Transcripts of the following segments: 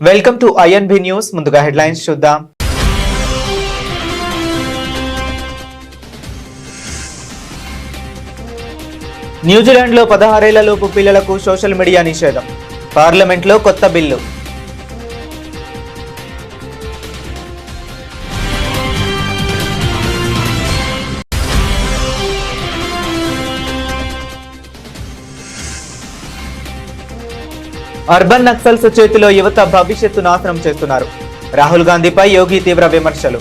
Welcome to INB news. ముందుగా headlines చూద్దాం. న్యూజిలాండ్లో 16 ఏళ్లలోపు పిల్లలకు సోషల్ మీడియా నిషేధం. పార్లమెంట్లో కొత్త బిల్లు. అర్బన్ నక్సల్స్ చేతిలో యువత భవిష్యత్తు నాశనం చేస్తున్నారు. రాహుల్ గాంధీపై యోగి తీవ్ర విమర్శలు.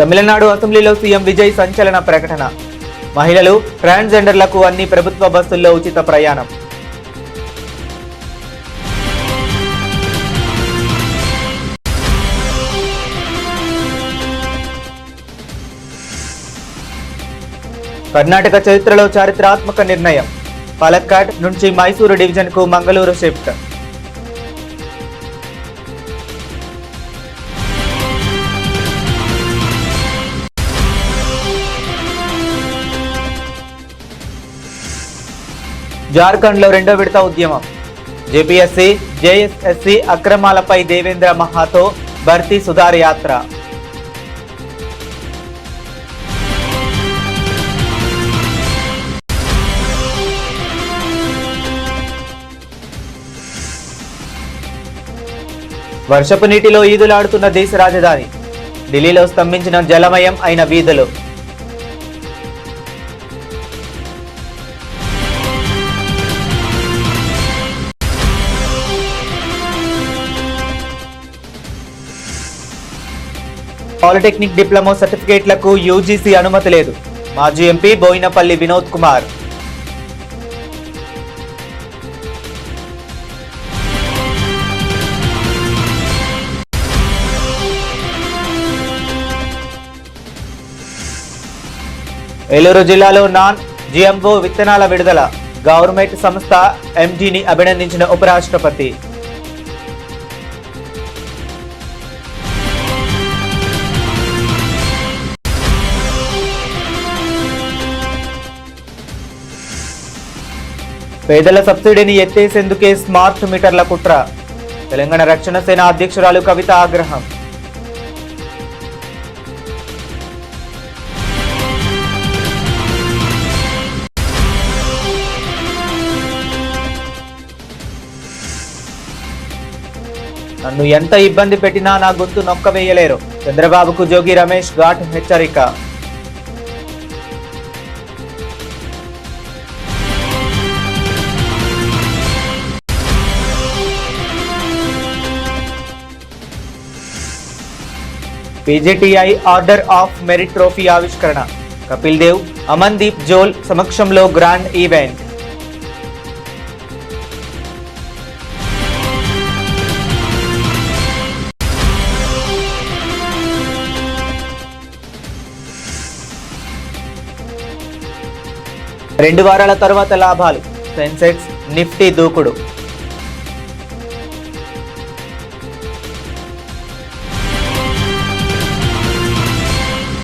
తమిళనాడు అసెంబ్లీలో సీఎం విజయ్ సంచలన ప్రకటన. మహిళలు, ట్రాన్స్జెండర్లకు అన్ని ప్రభుత్వ బస్సుల్లో ఉచిత ప్రయాణం. కర్ణాటక చరిత్రలో చారిత్రాత్మక నిర్ణయం. పాలక్కాడ్ నుంచి మైసూరు డివిజన్ కు మంగళూరు షిఫ్ట్. జార్ఖండ్ లో రెండో విడత ఉద్యమం. జేపీఎస్సీ, జేఎస్ఎస్సీ అక్రమాలపై దేవేంద్ర మహాతో భర్తీ సుధార్ యాత్ర. వర్షపు నీటిలో ఈదులాడుతున్న దేశ రాజధాని. ఢిల్లీలో స్తంభించిన జలమయం అయిన వీధులు. పాలిటెక్నిక్ డిప్లొమా సర్టిఫికేట్లకు యూజీసీ అనుమతి లేదు. మాజీ ఎంపీ బోయినపల్లి వినోద్ కుమార్. ఏలూరు జిల్లాలో నాన్ జిఎంఓ విత్తనాల విడుదల. గవర్నమెంట్ సంస్థ ఎండీని అభినందించిన ఉపరాష్ట్రపతి. పేదల సబ్సిడీని ఎత్తేసేందుకే స్మార్ట్ మీటర్ల కుట్ర. తెలంగాణ రక్షణ సేన అధ్యక్షురాలు కవిత ఆగ్రహం. నన్ను ఎంత ఇబ్బంది పెట్టినా నా గొంతు నొక్క వేయలేరు. చంద్రబాబుకు జోగి రమేష్ ఘాట్ హెచ్చరిక. పీజేటీఐ ఆర్డర్ ఆఫ్ మెరిట్ ట్రోఫీ ఆవిష్కరణ. కపిల్ దేవ్, అమన్దీప్ జోల్ సమక్షంలో గ్రాండ్ ఈవెంట్. రెండు వారాల తర్వాత లాభాలు. సెన్సెక్స్, నిఫ్టీ దూకుడు.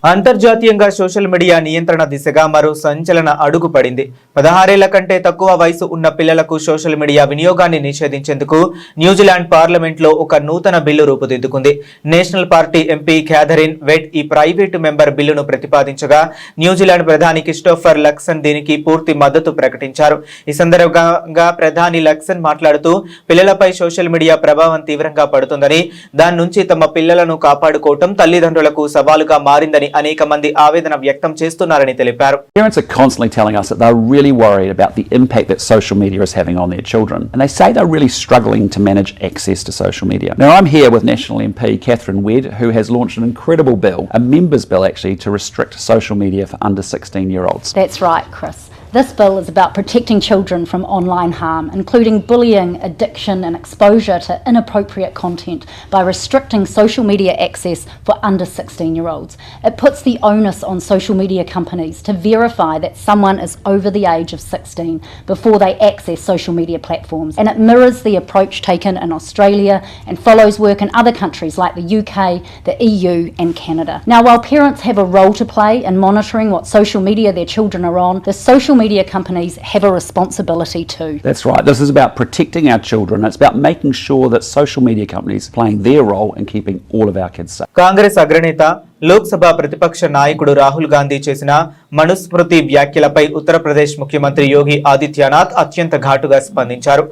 అంతర్జాతీయంగా సోషల్ మీడియా నియంత్రణ దిశగా మరో సంచలన అడుగు పడింది. 16 ఏళ్ల కంటే తక్కువ వయసు ఉన్న పిల్లలకు సోషల్ మీడియా వినియోగాన్ని నిషేధించేందుకు న్యూజిలాండ్ పార్లమెంట్ లో ఒక నూతన బిల్లు రూపుదిద్దుకుంది. National party MP Catherine Wedd ఈ ప్రైవేటు మెంబర్ బిల్లును ప్రతిపాదించగా న్యూజిలాండ్ ప్రధాని క్రిస్టోఫర్ లక్సన్ దీనికి పూర్తి మద్దతు ప్రకటించారు. ఈ సందర్భంగా ప్రధాని లక్సన్ మాట్లాడుతూ పిల్లలపై సోషల్ మీడియా ప్రభావం తీవ్రంగా పడుతుందని, దాని నుంచి తమ పిల్లలను కాపాడుకోవటం తల్లిదండ్రులకు సవాలుగా మారిందని అనేక మంది ఆవేదన వ్యక్తం చేస్తున్నారని తెలిపారు. Parents are constantly telling us that they're really worried about the impact that social media is having on their children, and they say they're really struggling to manage access to social media. Now I'm here with National MP Catherine Wedd, who has launched an incredible bill, a members bill actually, to restrict social media for under 16-year-olds. That's right, Chris. This bill is about protecting children from online harm, including bullying, addiction and exposure to inappropriate content by restricting social media access for under 16-year-olds. It puts the onus on social media companies to verify that someone is over the age of 16 before they access social media platforms, and it mirrors the approach taken in Australia and follows work in other countries like the UK, the EU and Canada. Now, while parents have a role to play in monitoring what social media their children are on, the social media companies have a responsibility too. That's right. This is about protecting our children. It's about making sure that social media companies are playing their role in keeping all of our kids safe. Congress అగ్రనేత లోక్సభ ప్రతిపక్ష నాయకుడు రాహుల్ గాంధీ చేసిన మనుస్మృతి వ్యాఖ్యలపై ఉత్తరప్రదేశ్ ముఖ్యమంత్రి యోగి ఆదిత్యనాథ్ అత్యంత ఘాటుగా స్పందించారు.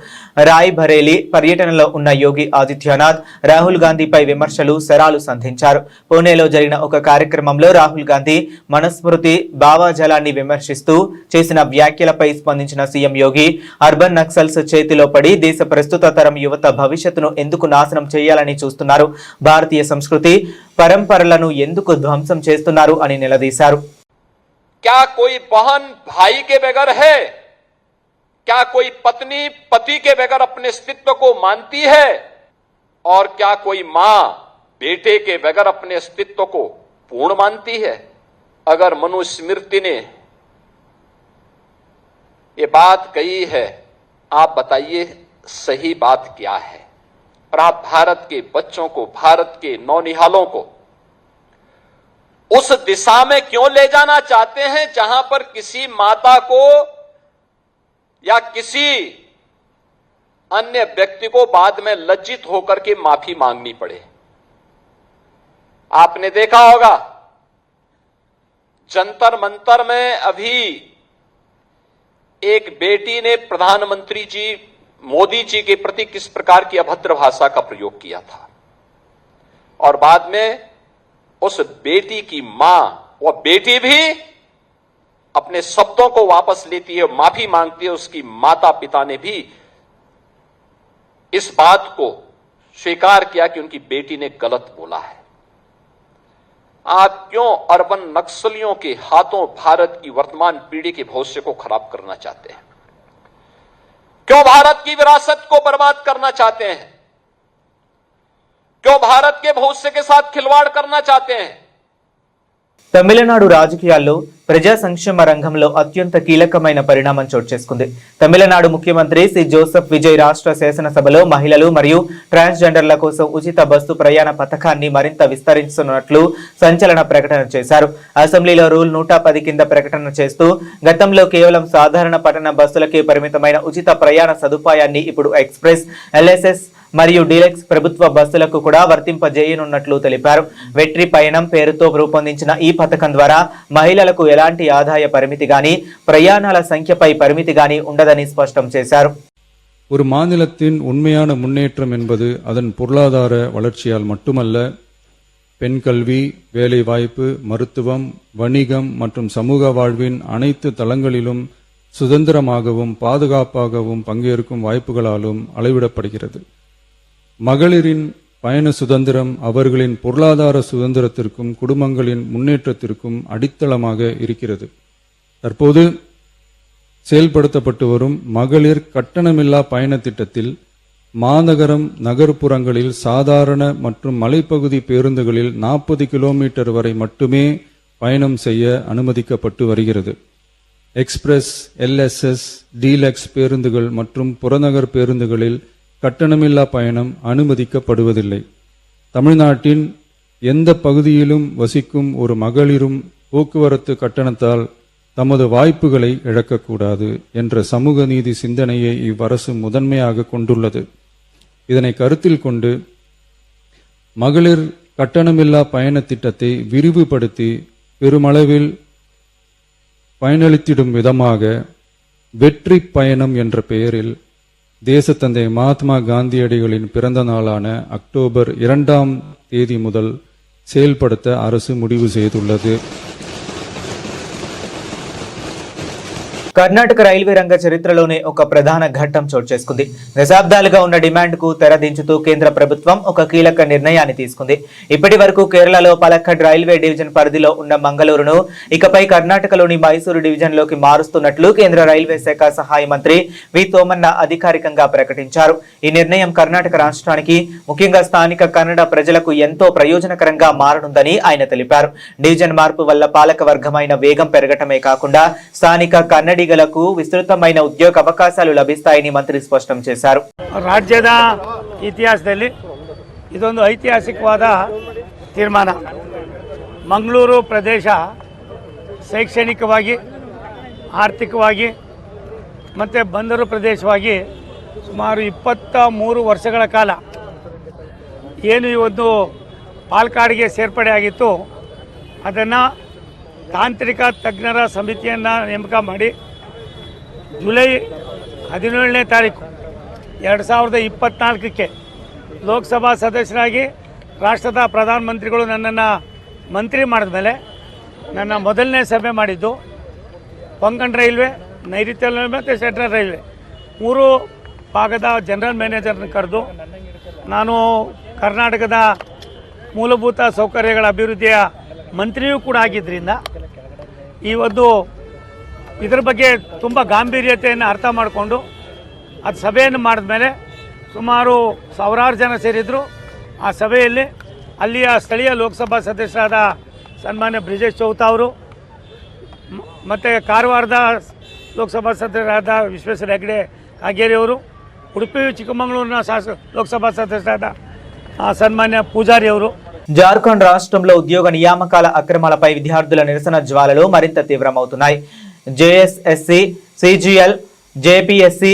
రాయ్ బరేలీ పర్యటనలో ఉన్న యోగి ఆదిత్యనాథ్ రాహుల్ గాంధీపై విమర్శలు శరాలు సంధించారు. పూణేలో జరిగిన ఒక కార్యక్రమంలో రాహుల్ గాంధీ మనుస్మృతి భావజాలాన్ని విమర్శిస్తూ చేసిన వ్యాఖ్యలపై స్పందించిన సీఎం యోగి అర్బన్ నక్సల్స్ చేతిలో పడి దేశ ప్రస్తుత తరం యువత భవిష్యత్తును ఎందుకు నాశనం చేయాలని చూస్తున్నారు, భారతీయ సంస్కృతి పరంపరలను ఎందుకు ధ్వంసం చేస్తున్నారు అని నిలదీశారు. क्या कोई बहन भाई के बगैर है? क्या कोई पत्नी पति के बगैर अपने अस्तित्व को मानती है? और क्या कोई मां बेटे के बगैर अपने अस्तित्व को पूर्ण मानती है? अगर मनुस्मृति ने ये बात कही है, आप बताइए सही बात क्या है? और आप भारत के बच्चों को, भारत के नौनिहालों को उस दिशा में क्यों ले जाना चाहते हैं जहां पर किसी माता को या किसी अन्य व्यक्ति को बाद में लज्जित होकर के माफी मांगनी पड़े? आपने देखा होगा जंतर मंतर में अभी एक बेटी ने प्रधानमंत्री जी मोदी जी के प्रति किस प्रकार की अभद्र भाषा का प्रयोग किया था, और बाद में उस बेटी की मां, वह बेटी भी अपने शब्दों को वापस लेती है, माफी मांगती है. उसकी माता पिता ने भी इस बात को स्वीकार किया कि उनकी बेटी ने गलत बोला है. आप क्यों अर्बन नक्सलियों के हाथों भारत की वर्तमान पीढ़ी के भविष्य को खराब करना चाहते हैं? क्यों भारत की विरासत को बर्बाद करना चाहते हैं? क्यों भारत के भविष्य के साथ खिलवाड़ करना चाहते हैं? తమిళనాడు రాజకీయాల్లో ప్రజా సంక్షేమ రంగంలో అత్యంత కీలకమైన పరిణామం చోటు చేసుకుంది. తమిళనాడు ముఖ్యమంత్రి సి జోసెఫ్ విజయ్ రాష్ట్ర శాసనసభలో మహిళలు మరియు ట్రాన్స్జెండర్ల కోసం ఉచిత బస్సు ప్రయాణ పథకాన్ని మరింత విస్తరిస్తున్నట్లు సంచలన ప్రకటన చేశారు. అసెంబ్లీలో రూల్ 110 కింద ప్రకటన చేస్తూ గతంలో కేవలం సాధారణ పట్టణ బస్సులకే పరిమితమైన ఉచిత ప్రయాణ సదుపాయాన్ని ఇప్పుడు ఎక్స్ప్రెస్, ఎల్ఎస్ఎస్ మరియు డీలక్స్ ప్రభుత్వ బస్సులకు కూడా వర్తింపజేయనున్నట్లు తెలిపారు. వెట్రి పయనం పేరుతో రూపొందించిన ఈ పథకం ద్వారా మహిళలకు ఎలాంటి ఆదాయ పరిమితి గాని ప్రయాణాల సంఖ్యపై పరిమితి గాని ఉండదని స్పష్టం చేశారు. ஒரு மாநிலத்தின் உண்மையான முன்னேற்றம் என்பது அதன் பொருளாதார வளர்ச்சியால் மட்டுமல்ல, பெண் கல்வி, வேலைவாய்ப்பு, மருத்துவம், வணிகம் மற்றும் சமூக வாழ்வின் அனைத்து தளங்களிலும் சுதந்திரமாகவும் பாதுகாப்பாகவும் பங்கேற்கும் வாய்ப்புகளாலும் அளவிடப்படுகிறது. மகளிரின் பயண சுதந்திரம் அவர்களின் பொருளாதார சுதந்திரத்திற்கும் குடும்பங்களின் முன்னேற்றத்திற்கும் அடித்தளமாக இருக்கிறது. தற்போது செயல்படுத்தப்பட்டு வரும் மகளிர் கட்டணமில்லா பயண திட்டத்தில் மாநகரம், நகர்ப்புறங்களில் சாதாரண மற்றும் மலைப்பகுதி பேருந்துகளில் 40 கிலோமீட்டர் வரை மட்டுமே பயணம் செய்ய அனுமதிக்கப்பட்டு வருகிறது. எக்ஸ்பிரஸ், எல்எஸ்எஸ், டீலக்ஸ் பேருந்துகள் மற்றும் புறநகர் பேருந்துகளில் கட்டணமில்லா பயணம் அனுமதிக்கப்படுவதில்லை. தமிழ்நாட்டின் எந்த பகுதியிலும் வசிக்கும் ஒரு மகளிரும் போக்குவரத்து கட்டணத்தால் தமது வாய்ப்புகளை இழக்கக்கூடாது என்ற சமூக நீதி சிந்தனையை இவ்வரசு முதன்மையாக கொண்டுள்ளது. இதனை கருத்தில் கொண்டு மகளிர் கட்டணமில்லா பயண திட்டத்தை விரிவுபடுத்தி பெருமளவில் பயனளித்திடும் விதமாக வெற்றி பயணம் என்ற பெயரில் தேசத்தந்தை மகாத்மா காந்தியடிகளின் பிறந்த நாளான அக்டோபர் 2ஆம் தேதி முதல் செயல்படுத்த அரசு முடிவு செய்துள்ளது. కర్ణాటక రైల్వే రంగ చరిత్రలోనే ఒక ప్రధాన ఘట్టం చోటు చేసుకుంది. దశాబ్దాలుగా ఉన్న డిమాండ్కు తెరదించుతూ కేంద్ర ప్రభుత్వం ఒక కీలక నిర్ణయాన్ని తీసుకుంది. ఇప్పటి వరకు కేరళలో పలక్కడ్ రైల్వే డివిజన్ పరిధిలో ఉన్న మంగళూరును ఇకపై కర్ణాటకలోని మైసూరు డివిజన్లోకి మారుస్తున్నట్లు కేంద్ర రైల్వే శాఖ సహాయ మంత్రి వి తోమన్న అధికారికంగా ప్రకటించారు. ఈ నిర్ణయం కర్ణాటక రాష్ట్రానికి, ముఖ్యంగా స్థానిక కన్నడ ప్రజలకు ఎంతో ప్రయోజనకరంగా మారనుందని ఆయన తెలిపారు. డివిజన్ మార్పు వల్ల పాలక వర్గమైన వేగం పెరగటమే కాకుండా స్థానిక కన్నడిగలకు విస్తృతమైన ఉద్యోగ అవకాశాలు లభిస్తాయని మంత్రి స్పష్టం చేశారు. ರಾಜ್ಯದ ಇತಿಹಾಸದಲ್ಲಿ ಇದೊಂದು ಐತಿಹಾಸಿಕವಾದ ತೀರ್ಮಾನ. ಮಂಗಳೂರು ಪ್ರದೇಶ ಶೈಕ್ಷಣಿಕವಾಗಿ, ಆರ್ಥಿಕವಾಗಿ ಮತ್ತು ಬಂದರು ಪ್ರದೇಶವಾಗಿ ಸುಮಾರು 23 ವರ್ಷಗಳ ಕಾಲ ಏನು ಇವತ್ತು ಪಾಲಕ್ಕಾಡ್ಗೆ ಸೇರ್ಪಡೆ ಆಗಿತ್ತು, ಅದನ್ನು ತಾಂತ್ರಿಕ ತಜ್ಞರ ಸಮಿತಿಯನ್ನು ನೇಮಕ ಮಾಡಿ ಜುಲೈ 17ನೇ ತಾರೀಕು 2024ಕ್ಕೆ ಲೋಕಸಭಾ ಸದಸ್ಯರಾಗಿ ರಾಷ್ಟ್ರದ ಪ್ರಧಾನಮಂತ್ರಿಗಳು ನನ್ನನ್ನು ಮಂತ್ರಿ ಮಾಡಿದ ಮೇಲೆ ನನ್ನ ಮೊದಲನೇ ಸಭೆ ಮಾಡಿದ್ದು ಕೊಂಕಣ್ ರೈಲ್ವೆ, ನೈಋತ್ಯ ರೈಲ್ವೆ ಮತ್ತು ಸೆಂಟ್ರಲ್ ರೈಲ್ವೆ 3 ಭಾಗದ ಜನರಲ್ ಮ್ಯಾನೇಜರ್ನ ಕರೆದು ನಾನು ಕರ್ನಾಟಕದ ಮೂಲಭೂತ ಸೌಕರ್ಯಗಳ ಅಭಿವೃದ್ಧಿಯ ಮಂತ್ರಿಯೂ ಕೂಡ ಆಗಿದ್ದರಿಂದ ಇವತ್ತು ಇದರ ಬಗ್ಗೆ ತುಂಬ ಗಾಂಭೀರ್ಯತೆಯನ್ನು ಅರ್ಥ ಮಾಡಿಕೊಂಡು ಅದು ಸಭೆಯನ್ನು ಮಾಡಿದ ಮೇಲೆ ಸುಮಾರು ಸಾವಿರಾರು ಜನ ಸೇರಿದ್ರು. ಆ ಸಭೆಯಲ್ಲಿ ಅಲ್ಲಿಯ ಸ್ಥಳೀಯ ಲೋಕಸಭಾ ಸದಸ್ಯರಾದ ಸನ್ಮಾನ್ಯ ಬ್ರಿಜೇಶ್ ಚೌತ ಅವರು ಮತ್ತು ಕಾರವಾರದ ಲೋಕಸಭಾ ಸದಸ್ಯರಾದ ವಿಶ್ವೇಶ್ವರ ಹೆಗಡೆ ಕಾಗೇರಿ ಅವರು, ಉಡುಪಿ ಚಿಕ್ಕಮಗಳೂರಿನ ಲೋಕಸಭಾ ಸದಸ್ಯರಾದ ಸನ್ಮಾನ್ಯ ಪೂಜಾರಿ ಅವರು. జార్ఖండ్ రాష్ట్రంలో ఉద్యోగ నియామకాల అక్రమాలపై విద్యార్థుల నిరసన జ్వాలలు మరింత తీవ్రమవుతున్నాయి. జేఎస్ఎస్సి, సిజిఎల్, జేపీఎస్సి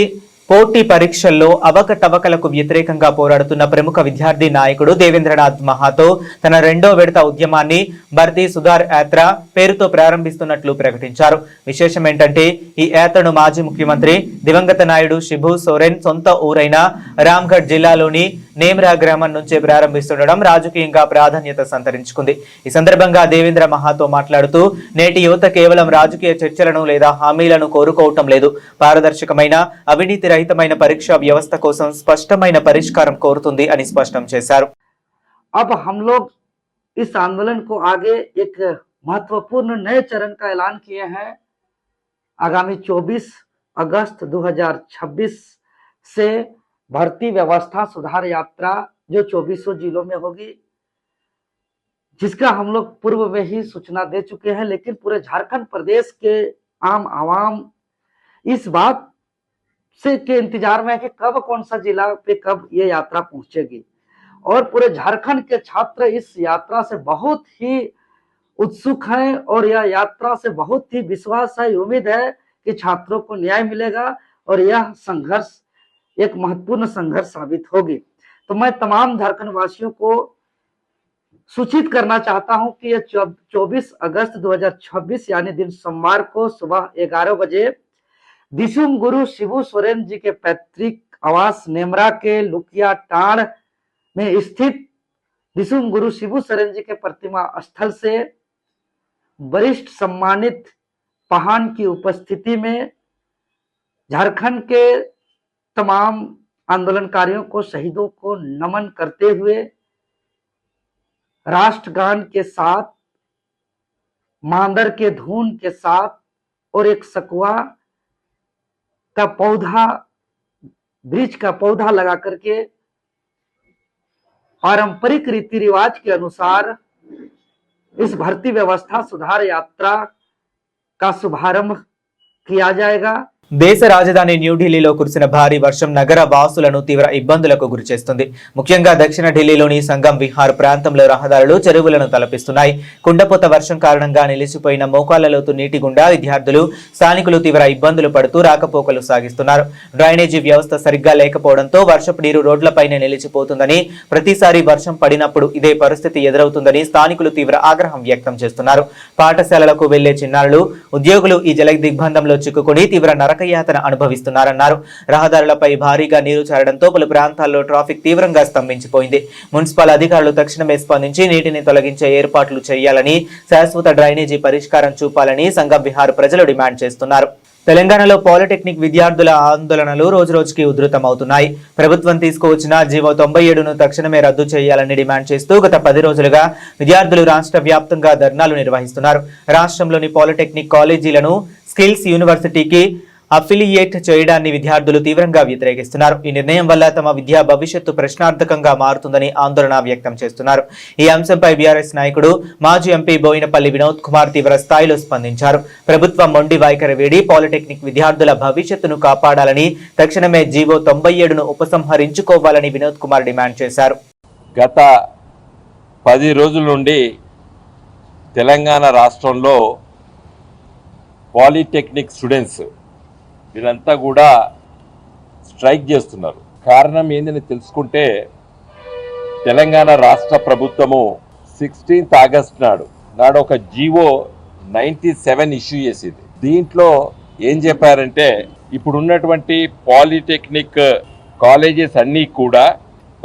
పోటీ పరీక్షల్లో అవకతవకలకు వ్యతిరేకంగా పోరాడుతున్న ప్రముఖ విద్యార్థి నాయకుడు దేవేంద్రనాథ్ మహాతో తన 2వ విడత ఉద్యమాన్ని భర్తీ సుధార్ యాత్ర పేరుతో ప్రారంభిస్తున్నట్లు ప్రకటించారు. విశేషం ఏంటంటే ఈ యాత్రను మాజీ ముఖ్యమంత్రి దివంగత నాయుడు శిబు సోరెన్ సొంత ఊరైన రామ్గఢ్ జిల్లాలోని నేమ్రా గ్రామం నుంచే ప్రారంభిస్తుండడం రాజకీయంగా ప్రాధాన్యత సంతరించుకుంది. ఈ సందర్భంగా దేవేంద్ర మహాతో మాట్లాడుతూ నేటి యువత కేవలం రాజకీయ చర్చలను లేదా హామీలను కోరుకోవటం లేదు, పారదర్శకమైన అవినీతి రహితమైన పరీక్షా వ్యవస్థ కోసం స్పష్టమైన పరిష్కారం కోరుతుంది అని స్పష్టం చేశారు. अब हम लोग इस आंदोलन को आगे एक महत्वपूर्ण नए चरण का ऐलान किए हैं. आगामी 24 अगस्त 2026 से भर्ती व्यवस्था सुधार यात्रा जो 2400 जिलों में होगी, जिसका हम लोग पूर्व में ही सूचना दे चुके हैं. लेकिन पूरे झारखंड प्रदेश के आम आवाम इस बात से के इंतजार में है कि कब कौन सा जिला पे कब ये यात्रा पहुंचेगी. और पूरे झारखंड के छात्र इस यात्रा से बहुत ही उत्सुक हैं और यह यात्रा से बहुत ही विश्वास है, उम्मीद है कि छात्रों को न्याय मिलेगा और यह संघर्ष एक महत्वपूर्ण संघर्ष साबित होगी. तो मैं तमाम झारखंड वासियों को सूचित करना चाहता हूं कि यह 24 अगस्त 2026 यानी दिन सोमवार को सुबह 11 बजे दिसुम गुरु शिबू सोरेन जी के पैतृक आवास नेमरा के लुकिया टाड़ में स्थित दिसुम गुरु शिबू सोरेन जी के प्रतिमा स्थल से वरिष्ठ सम्मानित पहान की उपस्थिति में झारखंड के तमाम आंदोलनकारियों को, शहीदों को नमन करते हुए राष्ट्रगान के साथ, मांदर के धुन के साथ और एक सकुआ का पौधा, वृक्ष का पौधा लगा करके पारंपरिक रीति रिवाज के अनुसार इस भर्ती व्यवस्था सुधार यात्रा का शुभारंभ किया जाएगा. దేశ రాజధాని న్యూఢిల్లీలో కురిసిన భారీ వర్షం నగర వాసులను తీవ్ర ఇబ్బందులకు గురిచేస్తుంది. ముఖ్యంగా దక్షిణ ఢిల్లీలోని సంగం విహార్ ప్రాంతంలో రహదారులు చెరువులను తలపిస్తున్నాయి. కుండపోత వర్షం కారణంగా నిలిచిపోయిన మోకాళ్లలోతు నీటి గుండా విద్యార్థులు, స్థానికులు తీవ్ర ఇబ్బందులు పడుతూ రాకపోకలు సాగిస్తున్నారు. డ్రైనేజీ వ్యవస్థ సరిగ్గా లేకపోవడంతో వర్షపు నీరు రోడ్లపైనే నిలిచిపోతుందని, ప్రతిసారి వర్షం పడినప్పుడు ఇదే పరిస్థితి ఎదురవుతుందని స్థానికులు తీవ్ర ఆగ్రహం వ్యక్తం చేస్తున్నారు. పాఠశాలలకు వెళ్లే చిన్నారులు, ఉద్యోగులు ఈ జల దిగ్బంధంలో చిక్కుకుని తీవ్ర నరకయాతన అనుభవిస్తున్నారన్నారు. రహదారులపై భారీగా నీరు చేరడంతో పలు ప్రాంతాల్లో ట్రాఫిక్ తీవ్రంగా స్తంభించిపోయింది. మున్సిపల్ అధికారులు తక్షణమే స్పందించి నీటిని తొలగించే ఏర్పాట్లు చేయాలని, శాశ్వత డ్రైనేజీ పరిష్కారం చూపాలని సంగం విహార్ ప్రజలు డిమాండ్ చేస్తున్నారు. తెలంగాణలో పాలిటెక్నిక్ విద్యార్థుల ఆందోళనలు రోజురోజుకి ఉధృతమవుతున్నాయి. ప్రభుత్వం తీసుకువచ్చిన జీవో 97ను తక్షణమే రద్దు చేయాలని డిమాండ్ చేస్తూ గత 10 రోజులుగా విద్యార్థులు రాష్ట్ర వ్యాప్తంగా ధర్నాలు నిర్వహిస్తున్నారు. రాష్ట్రంలోని పాలిటెక్నిక్ కాలేజీలను స్కిల్స్ యూనివర్సిటీకి అఫిలియేట్ చేయడాన్ని విద్యార్థులు తీవ్రంగా వ్యతిరేకిస్తున్నారు. ఈ నిర్ణయం వల్ల తమ విద్యా భవిష్యత్తు ప్రశ్నార్థకంగా మారుతుందని ఆందోళన వ్యక్తం చేస్తున్నారు. ఈ అంశంపై బీఆర్ఎస్ నాయకుడు మాజీ ఎంపీ బోయినపల్లి వినోద్ కుమార్ తీవ్ర స్థాయిలో స్పందించారు. ప్రభుత్వం మొండి వైఖరి వీడి పాలిటెక్నిక్ విద్యార్థుల భవిష్యత్తును కాపాడాలని, తక్షణమే జీవో 97ను ఉపసంహరించుకోవాలని వినోద్ కుమార్ డిమాండ్ చేశారు. గత 10 రోజుల నుండి తెలంగాణ రాష్ట్రంలో పాలిటెక్నిక్ స్టూడెంట్స్ వీళ్ళంతా కూడా స్ట్రైక్ చేస్తున్నారు. కారణం ఏందని తెలుసుకుంటే, తెలంగాణ రాష్ట్ర ప్రభుత్వము 16th ఆగస్ట్ నాడు ఒక జీవో 97 ఇష్యూ చేసింది. దీంట్లో ఏం చెప్పారంటే, ఇప్పుడు ఉన్నటువంటి పాలిటెక్నిక్ కాలేజెస్ అన్నీ కూడా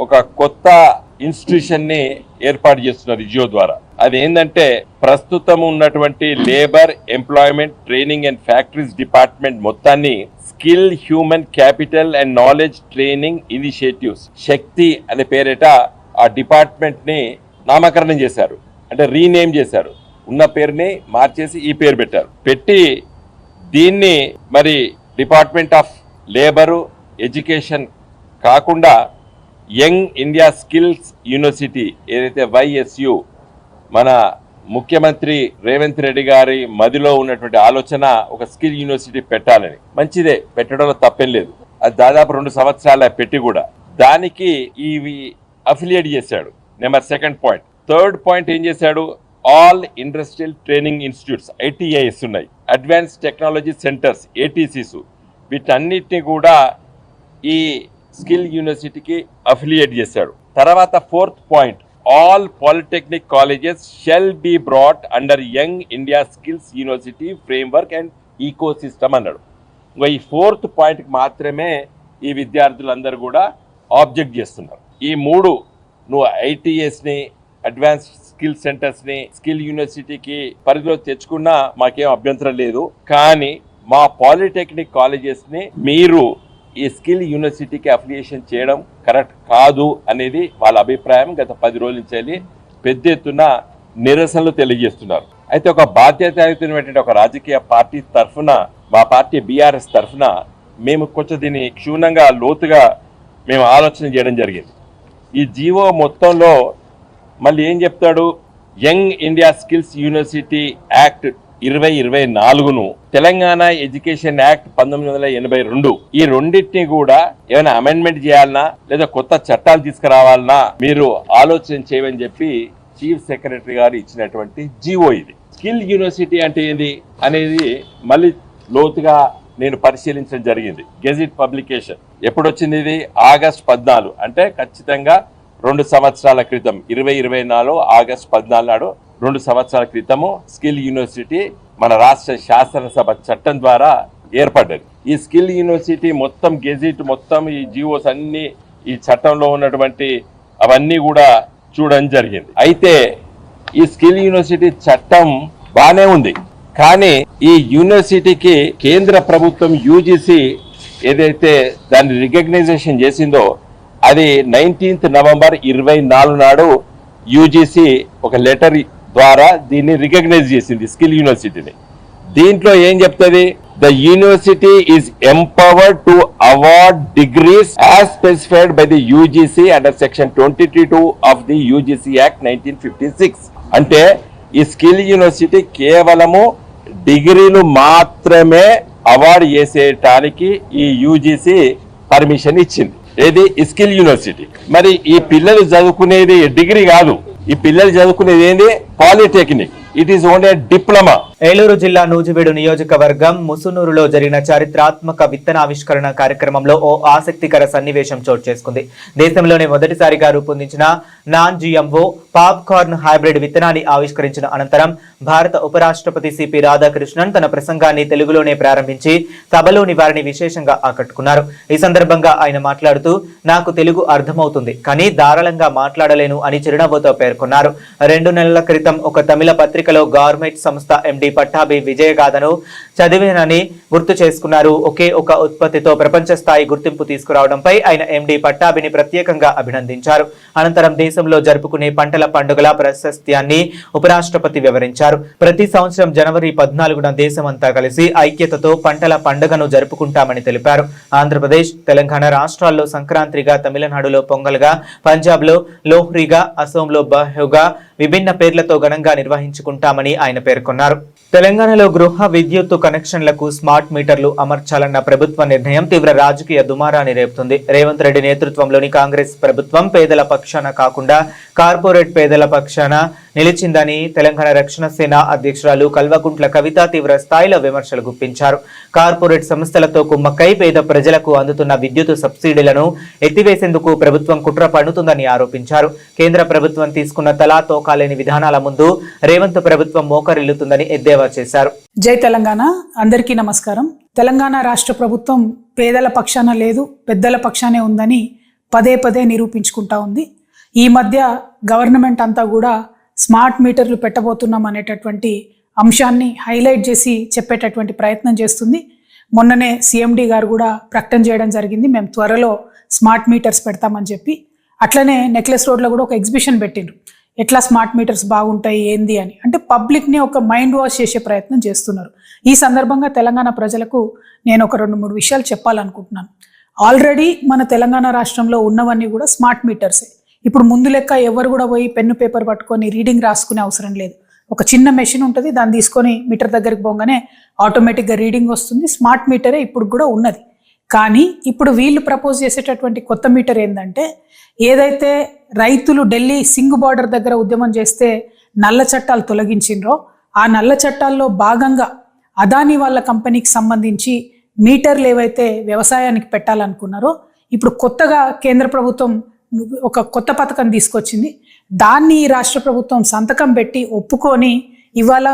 ఒక కొత్త ఇన్స్టిట్యూషన్ ని ఏర్పాటు చేస్తున్నారు జియో ద్వారా. అది ఏంటంటే, ప్రస్తుతం ఉన్నటువంటి labour, employment, training and factories department మొత్తాన్ని skill, human capital and knowledge training initiatives Shakti అనే పేరిట ఆ డిపార్ట్మెంట్ ని నామకరణం చేశారు. అంటే రీనేమ్ చేశారు. ఉన్న పేరుని మార్చేసి ఈ పేరు పెట్టారు. పెట్టి దీన్ని మరి డిపార్ట్మెంట్ ఆఫ్ లేబరు, ఎడ్యుకేషన్ కాకుండా యంగ్ ఇండియా స్కిల్స్ యూనివర్సిటీ ఏదైతే YSU, మన ముఖ్యమంత్రి రేవంత్ రెడ్డి గారి మదిలో ఉన్నటువంటి ఆలోచన ఒక స్కిల్ యూనివర్సిటీ పెట్టాలని. మంచిదే, పెట్టడంలో తప్పేం లేదు. అది దాదాపు 2 సంవత్సరాల పెట్టి కూడా దానికి ఇవి అఫిలియేట్ చేశాడు. Number 2nd point. 3rd point ఏం చేశాడు, all industrial training institutes ITIs ఉన్నాయి, అడ్వాన్స్ టెక్నాలజీ సెంటర్స్ ATCs, వీటన్నిటిని కూడా ఈ స్కిల్ యూనివర్సిటీకి అఫిలియేట్ చేశాడు. తర్వాత 4th point, all polytechnic colleges shall be brought under Young India Skills University framework and ecosystem అన్నాడు. ఇంకా ఈ 4th పాయింట్కి మాత్రమే ఈ విద్యార్థులందరూ కూడా ఆబ్జెక్ట్ చేస్తున్నారు. ఈ 3 నువ్వు ITSని, అడ్వాన్స్ స్కిల్ సెంటర్స్ని స్కిల్ యూనివర్సిటీకి పరిధిలో తెచ్చుకున్నా మాకేం అభ్యంతరం లేదు. కానీ మా పాలిటెక్నిక్ కాలేజెస్ని మీరు ఈ స్కిల్ యూనివర్సిటీకి అఫిలియేషన్ చేయడం కరెక్ట్ కాదు అనేది వాళ్ళ అభిప్రాయం. గత 10 రోజుల నుంచి పెద్ద ఎత్తున నిరసనలు తెలియజేస్తున్నారు. అయితే ఒక బాధ్యతాయుతమైనటువంటి ఒక రాజకీయ పార్టీ తరఫున, మా పార్టీ BRS తరఫున మేము కొంచెం దీన్ని క్షుణ్ణంగా లోతుగా మేము ఆలోచన చేయడం జరిగింది. ఈ జీవో మొత్తంలో మళ్ళీ ఏం చెప్తాడు, young India skills university act 2024ను, తెలంగాణ ఎడ్యుకేషన్ యాక్ట్ 1982, ఈ రెండింటిని కూడా ఏమైనా అమెండ్మెంట్ చేయాలన్నా లేదా కొత్త చట్టాలు తీసుకురావాలన్నా మీరు ఆలోచన చేయమని చెప్పి చీఫ్ సెక్రటరీ గారు ఇచ్చినటువంటి జీవో ఇది. స్కిల్ యూనివర్సిటీ అంటే ఏంది అనేది మళ్ళీ లోతుగా నేను పరిశీలించడం జరిగింది. గెజిట్ పబ్లికేషన్ ఎప్పుడు వచ్చింది? ఇది ఆగస్ట్ 14, అంటే ఖచ్చితంగా 2 సంవత్సరాల క్రితం, 2024 ఆగస్ట్ 14 నాడు 2 సంవత్సరాల క్రితము స్కిల్ యూనివర్సిటీ మన రాష్ట్ర శాసనసభ చట్టం ద్వారా ఏర్పడ్డది. ఈ స్కిల్ యూనివర్సిటీ మొత్తం గెజిట్ మొత్తం ఈ జీవోస్ అన్ని ఈ చట్టంలో ఉన్నటువంటి అవన్నీ కూడా చూడడం జరిగింది. అయితే ఈ స్కిల్ యూనివర్సిటీ చట్టం బానే ఉంది, కానీ ఈ యూనివర్సిటీకి కేంద్ర ప్రభుత్వం UGC ఏదైతే దాన్ని రికగ్నైజేషన్ చేసిందో అది 19th నవంబర్ 24 నాడు UGC ఒక లెటర్ ద్వారా దీన్ని రికగ్నైజ్ చేసింది స్కిల్ యూనివర్సిటీని. దీంట్లో ఏం చెప్తుంది? The university is empowered to award degrees as specified by the UGC under section 22 of the UGC act 1956. అంటే ఈ స్కిల్ యూనివర్సిటీ కేవలము డిగ్రీలు మాత్రమే అవార్డు చేసేటానికి ఈ UGC పర్మిషన్ ఇచ్చింది. ఏది? Skill university. మరి ఈ పిల్లలు చదువుకునేది డిగ్రీ కాదు, ఈ పిల్లలు చదువుకునేది ఏంది? Polytechnic. It is only diploma. Eluru జిల్లా నూజివీడు నియోజకవర్గం ముసునూరులో జరిగిన చారిత్రాత్మక విత్తనావిష్కరణ కార్యక్రమంలో ఓ ఆసక్తికర సన్నివేశం చోటు చేసుకుంది. దేశంలోనే మొదటిసారిగా రూపొందించిన నాన్ GMO పాప్కార్న్ హైబ్రిడ్ విత్తనాన్ని ఆవిష్కరించిన అనంతరం భారత ఉపరాష్ట్రపతి సిపి రాధాకృష్ణన్ తన ప్రసంగాన్ని తెలుగులోనే ప్రారంభించి సభలోని వారిని విశేషంగా ఆకట్టుకున్నారు. ఈ సందర్భంగా ఆయన మాట్లాడుతూ, నాకు తెలుగు అర్థమవుతుంది, కానీ ధారాళంగా మాట్లాడలేను అని చిరునవ్వుతో పేర్కొన్నారు. 2 నెలల క్రితం ఒక తమిళ పత్రికలో గవర్నమెంట్ సంస్థ MD పట్టాభి విజయగాథను చదివేనని గుర్తు చేసుకున్నారు. ఒకే ఒక ఉత్పత్తితో ప్రపంచ స్థాయి గుర్తింపు తీసుకురావడంపై ఆయన ఎండి పట్టాభిని ప్రత్యేకంగా అభినందించారు. అనంతరం దేశంలో జరుపుకునే పంటల పండుగల ప్రాశస్త్యాన్ని ఉపరాష్ట్రపతి వివరించారు. ప్రతి సంవత్సరం జనవరి 14న దేశమంతా కలిసి ఐక్యతతో పంటల పండుగను జరుపుకుంటామని తెలిపారు. ఆంధ్రప్రదేశ్, తెలంగాణ రాష్ట్రాల్లో సంక్రాంతిగా, తమిళనాడులో పొంగల్గా, పంజాబ్లో లోహ్రీగా, అసోంలో బహుగా విభిన్న పేర్లతో ఘనంగా నిర్వహించుకుంటామని ఆయన పేర్కొన్నారు. తెలంగాణలో గృహ విద్యుత్తు కనెక్షన్లకు స్మార్ట్ మీటర్లు అమర్చాలన్న ప్రభుత్వ నిర్ణయం తీవ్ర రాజకీయ దుమారాన్ని రేపుతుంది. రేవంత్ రెడ్డి నేతృత్వంలోని కాంగ్రెస్ ప్రభుత్వం పేదల పక్షాన కాకుండా కార్పొరేట్ పేదల పక్షాన నిలిచిందని తెలంగాణ రక్షణ సేన అధ్యక్షురాలు కల్వకుంట్ల కవిత తీవ్ర స్థాయిలో విమర్శలు గుప్పించారు. కార్పొరేట్ సంస్థలతో కుమ్మక్కై పేద ప్రజలకు అందుతున్న విద్యుత్ సబ్సిడీలను ఎత్తివేసేందుకు ప్రభుత్వం కుట్ర పన్నుతుందని ఆరోపించారు. కేంద్ర ప్రభుత్వం తీసుకున్న తలా తోకాలేని విధానాల ముందు రేవంత్ ప్రభుత్వం మోకరిల్లుతుందని ఎద్దేవా చేశారు. జై తెలంగాణ. అందరికీ నమస్కారం. తెలంగాణ రాష్ట్ర ప్రభుత్వం పేదల పక్షాన లేదు, పెద్దల పక్షానే ఉందని పదే పదే నిరూపించుకుంటా ఉంది. ఈ మధ్య గవర్నమెంట్ అంతా కూడా స్మార్ట్ మీటర్లు పెట్టబోతున్నాం అనేటటువంటి అంశాన్ని హైలైట్ చేసి చెప్పేటటువంటి ప్రయత్నం చేస్తుంది. మొన్ననే సిఎండి గారు కూడా ప్రకటన చేయడం జరిగింది, మేము త్వరలో స్మార్ట్ మీటర్స్ పెడతామని చెప్పి. అట్లనే నెక్లెస్ రోడ్లో కూడా ఒక ఎగ్జిబిషన్ పెట్టిండ్రు, ఎట్లా స్మార్ట్ మీటర్స్ బాగుంటాయి ఏంది అని. అంటే పబ్లిక్ని ఒక మైండ్ వాష్ చేసే ప్రయత్నం చేస్తున్నారు. ఈ సందర్భంగా తెలంగాణ ప్రజలకు నేను ఒక 2-3 విషయాలు చెప్పాలనుకుంటున్నాను. ఆల్రెడీ మన తెలంగాణ రాష్ట్రంలో ఉన్నవన్నీ కూడా స్మార్ట్ మీటర్సే. ఇప్పుడు ముందు లెక్క ఎవరు కూడా పోయి పెన్ను పేపర్ పట్టుకొని రీడింగ్ రాసుకునే అవసరం లేదు. ఒక చిన్న మెషిన్ ఉంటుంది, దాన్ని తీసుకొని మీటర్ దగ్గరికి పోగానే ఆటోమేటిక్గా రీడింగ్ వస్తుంది. స్మార్ట్ మీటరే ఇప్పుడు కూడా ఉన్నది. కానీ ఇప్పుడు వీళ్ళు ప్రపోజ్ చేసేటటువంటి కొత్త మీటర్ ఏంటంటే, ఏదైతే రైతులు ఢిల్లీ సింగ్ బార్డర్ దగ్గర ఉద్యమం చేస్తే నల్ల చట్టాలు తొలగించిండ్రో, ఆ నల్ల చట్టాల్లో భాగంగా అదానీ వాళ్ళ కంపెనీకి సంబంధించి మీటర్లు ఏవైతే వ్యవసాయానికి పెట్టాలనుకున్నారో, ఇప్పుడు కొత్తగా కేంద్ర ప్రభుత్వం ఒక కొత్త పథకం తీసుకొచ్చింది. దాన్ని రాష్ట్ర ప్రభుత్వం సంతకం పెట్టి ఒప్పుకొని ఇవాళ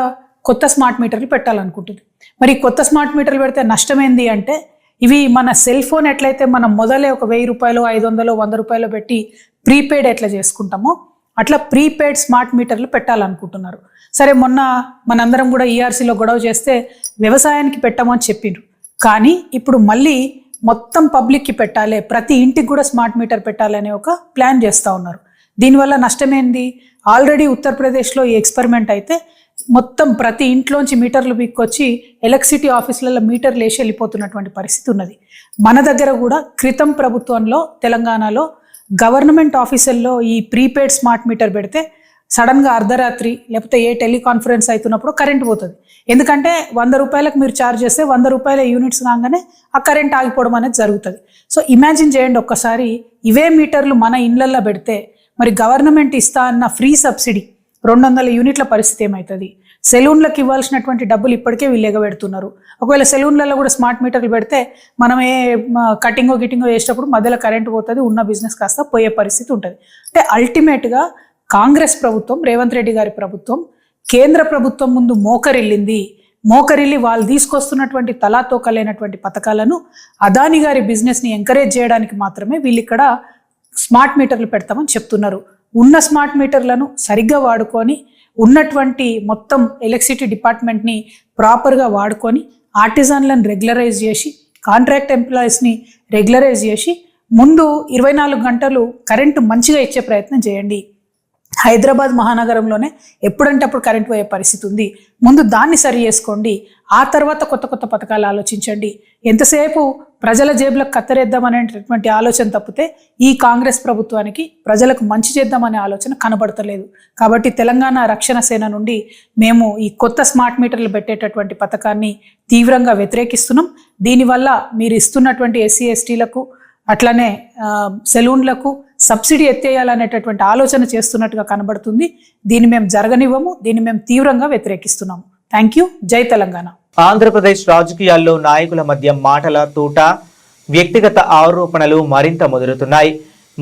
కొత్త స్మార్ట్ మీటర్లు పెట్టాలనుకుంటుంది. మరి కొత్త స్మార్ట్ మీటర్లు పెడితే నష్టమేంది అంటే, ఇవి మన సెల్ ఫోన్ ఎట్లయితే మనం మొదలే ఒక 1000 రూపాయలు, 500, 100 రూపాయలు పెట్టి ప్రీపెయిడ్ ఎట్లా చేసుకుంటామో అట్లా ప్రీపెయిడ్ స్మార్ట్ మీటర్లు పెట్టాలనుకుంటున్నారు. సరే, మొన్న మనందరం కూడా ఈఆర్సీలో గొడవ చేస్తే వ్యవసాయానికి పెట్టమని చెప్పిండ్రు. కానీ ఇప్పుడు మళ్ళీ మొత్తం పబ్లిక్కి పెట్టాలి, ప్రతి ఇంటికి కూడా స్మార్ట్ మీటర్ పెట్టాలనే ఒక ప్లాన్ చేస్తూ ఉన్నారు. దీనివల్ల నష్టమేంది? ఆల్రెడీ ఉత్తరప్రదేశ్లో ఈ ఎక్స్పెరిమెంట్ అయితే మొత్తం ప్రతి ఇంట్లోంచి మీటర్లు బిక్కొచ్చి ఎలక్ట్రిసిటీ ఆఫీసులలో మీటర్లు వేసి వెళ్ళిపోతున్నటువంటి పరిస్థితి ఉన్నది. మన దగ్గర కూడా క్రితం ప్రభుత్వంలో తెలంగాణలో గవర్నమెంట్ ఆఫీసుల్లో ఈ ప్రీపెయిడ్ స్మార్ట్ మీటర్ పెడితే సడన్గా అర్ధరాత్రి లేకపోతే ఏ టెలికాన్ఫరెన్స్ అవుతున్నప్పుడు కరెంట్ పోతుంది. ఎందుకంటే 100 రూపాయలకు మీరు ఛార్జ్ చేస్తే 100 రూపాయల యూనిట్స్ కాగానే ఆ కరెంట్ ఆగిపోవడం అనేది జరుగుతుంది. సో ఇమాజిన్ చేయండి ఒక్కసారి, ఇవే మీటర్లు మన ఇళ్లల్లో పెడితే మరి గవర్నమెంట్ ఇస్తా అన్న ఫ్రీ సబ్సిడీ 200 యూనిట్ల పరిస్థితి ఏమవుతుంది? సెలూన్లకు ఇవ్వాల్సినటువంటి డబ్బులు ఇప్పటికే వీళ్ళు ఎగబెడుతున్నారు. ఒకవేళ సెలూన్లలో కూడా స్మార్ట్ మీటర్లు పెడితే మనం ఏ కటింగో గిటింగో చేసేటప్పుడు మధ్యలో కరెంట్ పోతుంది, ఉన్న బిజినెస్ కాస్త పోయే పరిస్థితి ఉంటుంది. అంటే అల్టిమేట్గా కాంగ్రెస్ ప్రభుత్వం, రేవంత్ రెడ్డి గారి ప్రభుత్వం కేంద్ర ప్రభుత్వం ముందు మోకరిల్లి వాళ్ళు తీసుకొస్తున్నటువంటి తలాతోకలైనటువంటి పథకాలను అదానీ గారి బిజినెస్ని ఎంకరేజ్ చేయడానికి మాత్రమే వీళ్ళు ఇక్కడ స్మార్ట్ మీటర్లు పెడతామని చెప్తున్నారు. ఉన్న స్మార్ట్ మీటర్లను సరిగ్గా వాడుకొని ఉన్నటువంటి మొత్తం ఎలక్ట్రిసిటీ డిపార్ట్మెంట్ని ప్రాపర్గా వాడుకొని ఆర్టిజన్లను రెగ్యులరైజ్ చేసి కాంట్రాక్ట్ ఎంప్లాయీస్ని రెగ్యులరైజ్ చేసి ముందు 24 గంటలు కరెంటు మంచిగా ఇచ్చే ప్రయత్నం చేయండి. హైదరాబాద్ మహానగరంలోనే ఎప్పుడంటే అప్పుడు కరెంట్ పోయే పరిస్థితి ఉంది. ముందు దాన్ని సరి చేసుకోండి, ఆ తర్వాత కొత్త కొత్త పథకాలు ఆలోచించండి. ఎంతసేపు ప్రజల జేబులకు కత్తరేద్దామనేటటువంటి ఆలోచన తప్పితే ఈ కాంగ్రెస్ ప్రభుత్వానికి ప్రజలకు మంచి చేద్దామనే ఆలోచన కనబడతలేదు. కాబట్టి తెలంగాణ రక్షణ సేన నుండి మేము ఈ కొత్త స్మార్ట్ మీటర్లు పెట్టేటటువంటి పథకాన్ని తీవ్రంగా వ్యతిరేకిస్తున్నాం. దీనివల్ల మీరు ఇస్తున్నటువంటి ఎస్సీ ఎస్టీలకు అట్లనే సెలూన్లకు సబ్సిడీ ఎత్తేయాలనేటటువంటి ఆలోచన చేస్తున్నట్టుగా కనబడుతుంది. దీన్ని మేము జరగనివ్వము, దీన్ని మేము తీవ్రంగా వ్యతిరేకిస్తున్నాము. Thank you. జై తెలంగాణ. ఆంధ్రప్రదేశ్ రాజకీయాల్లో నాయకుల మధ్య మాటల తూట, వ్యక్తిగత ఆరోపణలు మరింత ముదురుతున్నాయి.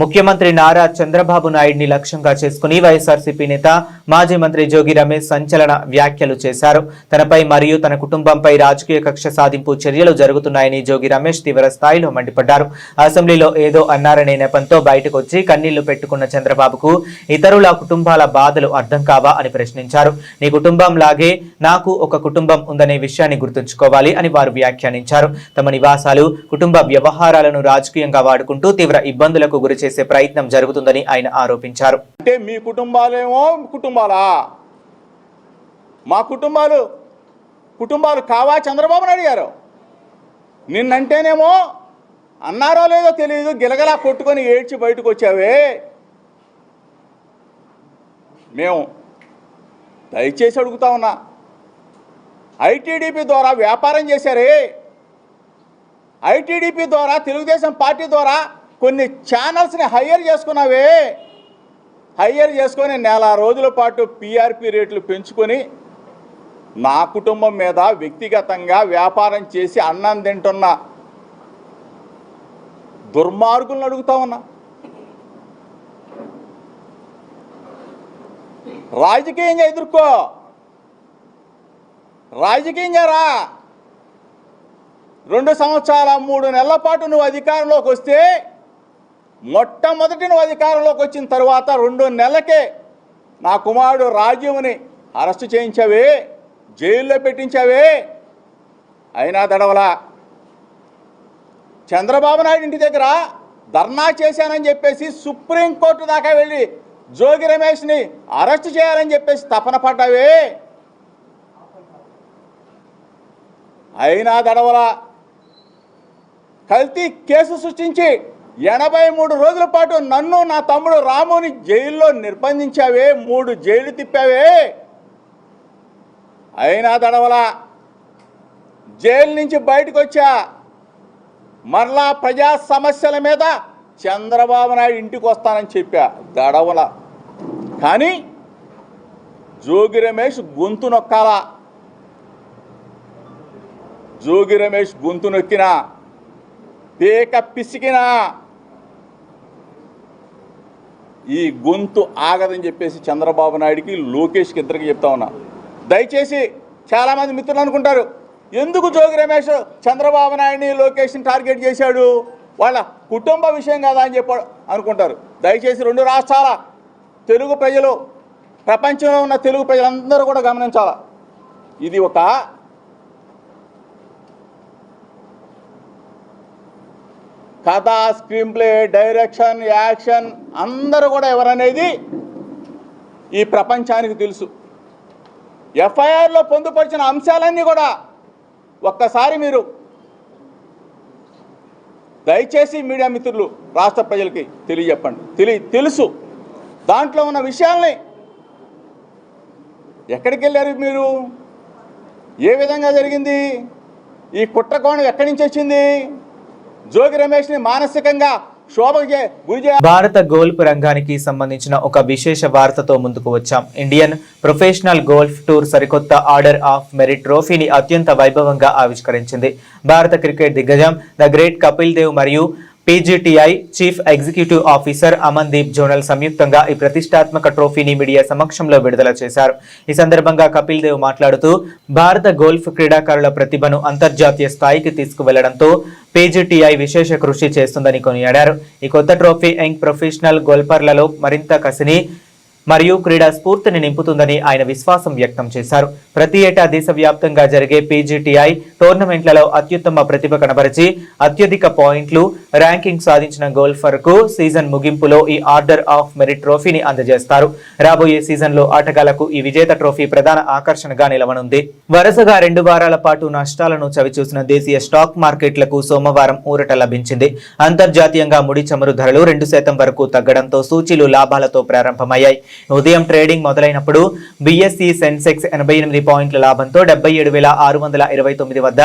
ముఖ్యమంత్రి నారా చంద్రబాబు నాయుడిని లక్ష్యంగా చేసుకుని వైఎస్ఆర్సీపీ నేత మాజీ మంత్రి జోగి రమేష్ సంచలన వ్యాఖ్యలు చేశారు. తనపై మరియు తన కుటుంబంపై రాజకీయ కక్ష సాధింపు చర్యలు జరుగుతున్నాయని జోగి రమేష్ తీవ్ర స్థాయిలో మండిపడ్డారు. అసెంబ్లీలో ఏదో అన్నారనే నెపంతో బయటకు వచ్చి కన్నీళ్లు పెట్టుకున్న చంద్రబాబుకు ఇతరుల కుటుంబాల బాధలు అర్థం కావా అని ప్రశ్నించారు. నీ కుటుంబం లాగే నాకు ఒక కుటుంబం ఉందనే విషయాన్ని గుర్తుంచుకోవాలి అని వారు వ్యాఖ్యానించారు. తమ నివాసాలు, కుటుంబ వ్యవహారాలను రాజకీయంగా వాడుకుంటూ తీవ్ర ఇబ్బందులకు గురి చేసే ప్రయత్నం జరుగుతుందని ఆయన ఆరోపించారు. అంటే మీ కుటుంబాలేమో కుటుంబాలా, మా కుటుంబాలు కావా చంద్రబాబు నాయుడు గారు? నిన్నంటేనేమో అన్నారో లేదో తెలియదు, గిలగలా కొట్టుకొని ఏడ్చి బయటకు వచ్చావే. మేము దయచేసి అడుగుతా ఉన్నా, ఐటీడీపీ ద్వారా వ్యాపారం చేశారే, ఐటీడీపీ ద్వారా తెలుగుదేశం పార్టీ ద్వారా కొన్ని ఛానల్స్ని హైయర్ చేసుకున్నావే. హైయర్ చేసుకొని నెల రోజుల పాటు పీఆర్పీ రేట్లు పెంచుకొని నా కుటుంబం మీద వ్యక్తిగతంగా వ్యాపారం చేసి అన్నం తింటున్న దుర్మార్గులను అడుగుతా ఉన్నా. రాజకీయంగా ఎదుర్కో, రాజకీయంగా రా. 2 సంవత్సరాల 3 నెలల పాటు నువ్వు అధికారంలోకి వస్తే, మొట్టమొదటి నువ్వు అధికారంలోకి వచ్చిన తర్వాత 2 నెలలకే నా కుమారుడు రాజీవ్ని అరెస్టు చేయించావే, జైల్లో పెట్టించావే. అయినా దడవలా. చంద్రబాబు నాయుడు ఇంటి దగ్గర ధర్నా చేశానని చెప్పేసి సుప్రీంకోర్టు దాకా వెళ్ళి జోగి రమేష్ని అరెస్టు చేయాలని చెప్పేసి తపన పడ్డావే. అయినా దడవలా. కల్తీ కేసు సృష్టించి 83 రోజుల పాటు నన్ను, నా తమ్ముడు రాముని జైల్లో నిర్బంధించావే, 3 జైలు తిప్పావే. అయినా దడవలా. జైలు నుంచి బయటకు వచ్చా, మరలా ప్రజా సమస్యల మీద చంద్రబాబు నాయుడు ఇంటికి వస్తానని చెప్పా, దడవల. కానీ జోగి రమేష్ గొంతు నొక్కాలా. జోగి రమేష్ గొంతు నొక్కినా, పేక పిసికినా ఈ గొంతు ఆగదని చెప్పేసి చంద్రబాబు నాయుడికి, లోకేష్కి ఇద్దరికి చెప్తా ఉన్నా. దయచేసి చాలామంది మిత్రులు అనుకుంటారు, ఎందుకు జోగి రమేష్ చంద్రబాబు నాయుడిని, లోకేష్ని టార్గెట్ చేశాడు, వాళ్ళ కుటుంబ విషయం కదా అని చెప్పాడు అనుకుంటారు. దయచేసి 2 రాష్ట్రాల తెలుగు ప్రజలు, ప్రపంచంలో ఉన్న తెలుగు ప్రజలందరూ కూడా గమనించాల. ఇది ఒక కథ, స్క్రీన్ ప్లే, డైరెక్షన్, యాక్షన్ అందరూ కూడా ఎవరనేది ఈ ప్రపంచానికి తెలుసు. ఎఫ్ఐఆర్లో పొందుపరిచిన అంశాలన్నీ కూడా ఒక్కసారి మీరు దయచేసి మీడియా మిత్రులు, రాష్ట్ర ప్రజలకి తెలియజెప్పండి. తెలుసు దాంట్లో ఉన్న విషయాల్ని. ఎక్కడికి వెళ్ళారు మీరు? ఏ విధంగా జరిగింది? ఈ కుట్రకోణం ఎక్కడి నుంచి వచ్చింది? జోగి రమేష్ని మానసికంగా శోభకి గురి చేయాలి. భారత గోల్ఫ్ రంగానికి సంబంధించిన ఒక విశేష వార్తతో ముందుకు వచ్చాం. ఇండియన్ ప్రొఫెషనల్ గోల్ఫ్ టూర్ సరికొత్త ఆర్డర్ ఆఫ్ మెరిట్ ట్రోఫీని అత్యంత వైభవంగా ఆవిష్కరించింది. భారత క్రికెట్ దిగ్గజం ద గ్రేట్ కపిల్ దేవ్ మరియు PGTI chief executive officer Amandeep Johl సంయుక్తంగా ఈ ప్రతిష్టాత్మక ట్రోఫీని మీడియా సమక్షంలో విడుదల చేశారు. ఈ సందర్భంగా కపిల్ దేవ్ మాట్లాడుతూ, భారత గోల్ఫ్ క్రీడాకారుల ప్రతిభను అంతర్జాతీయ స్థాయికి తీసుకువెళ్లడంతో పీజీటీఐ విశేష కృషి చేస్తుందని కొనియాడారు. ఈ కొత్త ట్రోఫీ యంగ్ ప్రొఫెషనల్ గోల్ఫర్లలో మరింత కసిని మరియు క్రీడా స్ఫూర్తిని నింపుతుందని ఆయన విశ్వాసం వ్యక్తం చేశారు. ప్రతి ఏటా దేశవ్యాప్తంగా జరిగే పీజీటీఐ టోర్నమెంట్లలో అత్యుత్తమ ప్రతిభ కనబరిచి అత్యధిక పాయింట్లు, ర్యాంకింగ్ సాధించిన గోల్ఫర్కు సీజన్ ముగింపులో ఈ ఆర్డర్ ఆఫ్ మెరిట్ ట్రోఫీని అందజేస్తారు. రాబోయే సీజన్లో ఆటగాళ్లకు ఈ విజేత ట్రోఫీ ప్రధాన ఆకర్షణగా నిలవనుంది. వరుసగా 2 వారాల పాటు నష్టాలను చవిచూసిన దేశీయ స్టాక్ మార్కెట్లకు సోమవారం ఊరట లభించింది. అంతర్జాతీయంగా ముడి చమురు ధరలు 2% వరకు తగ్గడంతో సూచీలు లాభాలతో ప్రారంభమయ్యాయి. ఉదయం ట్రేడింగ్ మొదలైనప్పుడు బీఎస్ఈ సెన్సెక్స్ 88 పాయింట్ల లాభంతో 77,629 వద్ద,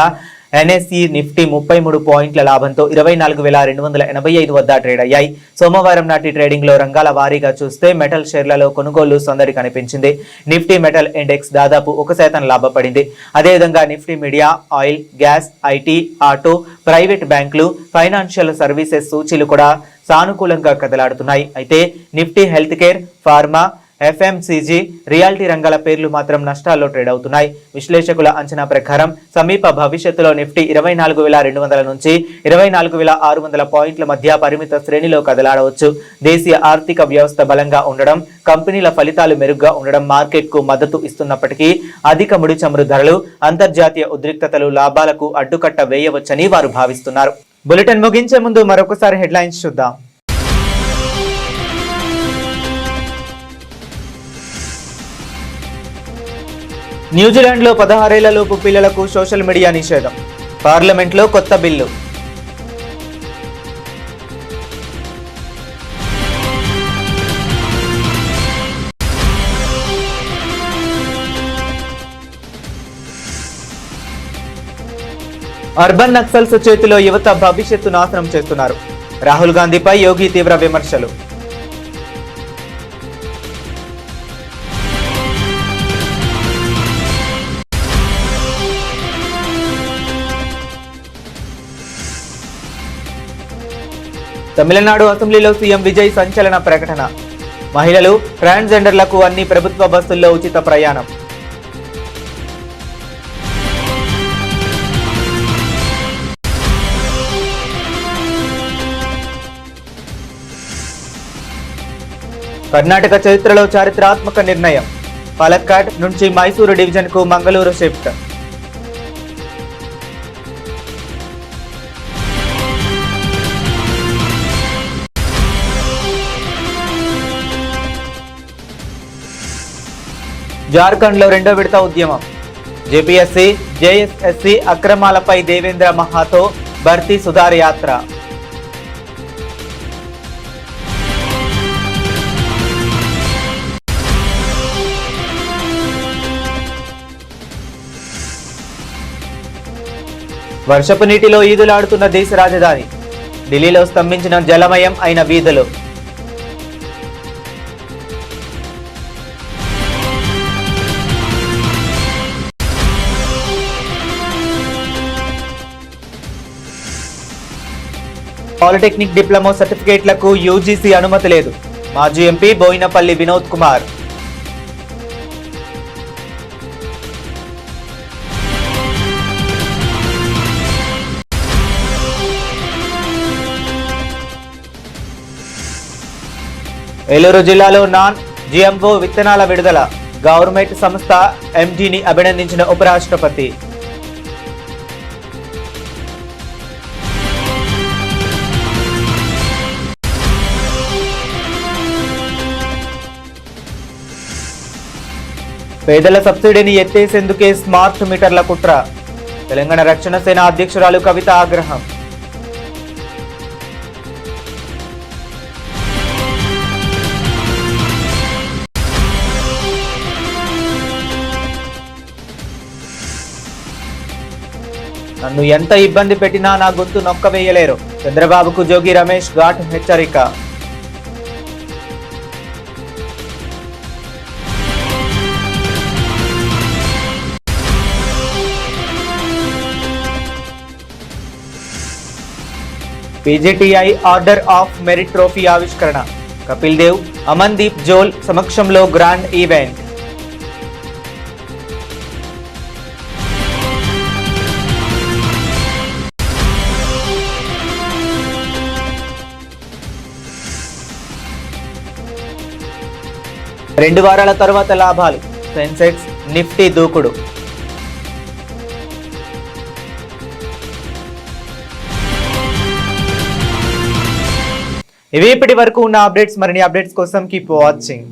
ఎన్ఎస్ఈ నిఫ్టీ 33 పాయింట్ల లాభంతో 24,285 వద్ద ట్రేడ్ అయ్యాయి. సోమవారం నాటి ట్రేడింగ్ లో రంగాల వారీగా చూస్తే మెటల్ షేర్లలో కొనుగోలు సందడి కనిపించింది. నిఫ్టీ మెటల్ ఇండెక్స్ దాదాపు 1% లాభపడింది. అదేవిధంగా Nifty media, oil, gas, IT, auto, private బ్యాంకులు, ఫైనాన్షియల్ సర్వీసెస్ సూచీలు కూడా సానుకూలంగా కదలాడుతున్నాయి. అయితే Nifty health care, pharma, FMCG, reality రంగాల పేర్లు మాత్రం నష్టాల్లో ట్రేడ్ అవుతున్నాయి. విశ్లేషకుల అంచనా ప్రకారం సమీప భవిష్యత్తులో నిఫ్టీ 24,200 నుంచి 24,600 పాయింట్ల మధ్య పరిమిత శ్రేణిలో కదలాడవచ్చు. దేశీయ ఆర్థిక వ్యవస్థ బలంగా ఉండడం, కంపెనీల ఫలితాలు మెరుగ్గా ఉండడం మార్కెట్కు మద్దతు ఇస్తున్నప్పటికీ అధిక ముడి చమురు ధరలు, అంతర్జాతీయ ఉద్రిక్తతలు లాభాలకు అడ్డుకట్ట వేయవచ్చని వారు భావిస్తున్నారు. బులెటిన్ ముగించే ముందు మరొకసారి హెడ్లైన్స్ చూద్దాం. న్యూజిలాండ్లో 16 ఏళ్లలోపు పిల్లలకు సోషల్ మీడియా నిషేధం. పార్లమెంట్లో కొత్త బిల్లు. అర్బన్ నక్సల్స్ చేతిలో యువత భవిష్యత్తు నాశనం చేస్తున్నారు. రాహుల్ గాంధీపై యోగి తీవ్ర విమర్శలు. తమిళనాడు అసెంబ్లీలో సీఎం విజయ్ సంచలన ప్రకటన. మహిళలు, ట్రాన్స్జెండర్లకు అన్ని ప్రభుత్వ బస్సుల్లో ఉచిత ప్రయాణం. కర్ణాటక చరిత్రలో చారిత్రాత్మక నిర్ణయం. పాలక్కాడ్ నుంచి మైసూరు డివిజన్కు మంగళూరు షిఫ్ట్. జార్ఖండ్లో రెండో విడత ఉద్యమం. జేపీఎస్సీ, జేఎస్ఎస్సీ అక్రమాలపై దేవేంద్ర మహాతో భర్తీ సుధార్ యాత్ర. వర్షపు నీటిలో ఈదులాడుతున్న దేశ రాజధాని. ఢిల్లీలో స్తంభించిన జలమయం అయిన వీధులు. పాలిటెక్నిక్ డిప్లొమా సర్టిఫికేట్లకు యూజీసీ అనుమతి లేదు. మాజీ ఎంపీ బోయినపల్లి వినోద్ కుమార్. ఏలూరు జిల్లాలో నాన్ జిఎంఓ విత్తనాల విడుదల. గవర్నమెంట్ సంస్థ ఎండీని అభినందించిన ఉపరాష్ట్రపతి. పేదల సబ్సిడీని ఎత్తేసేందుకే స్మార్ట్ మీటర్ల కుట్ర. తెలంగాణ రక్షణ సేన అధ్యక్షురాలు కవిత ఆగ్రహం. నన్ను ఎంత ఇబ్బంది పెట్టినా నా గొంతు నొక్కవేయలేరు. చంద్రబాబుకు జోగి రమేష్ ఘాట్ హెచ్చరిక. పీజీటీఐ ఆర్డర్ ఆఫ్ మెరిట్ ట్రోఫీ ఆవిష్కరణ. కపిల్ దేవ్, అమన్దీప్ జోల్ సమక్షంలో గ్రాండ్ ఈవెంట్. రెండు వారాల తర్వాత లాభాలు. సెన్సెక్స్, నిఫ్టీ దూకుడు. ఇవి ఇప్పటి వరకు ఉన్న అప్డేట్స్. మరిన్ని అప్డేట్స్ కోసం కీప్ వాచింగ్.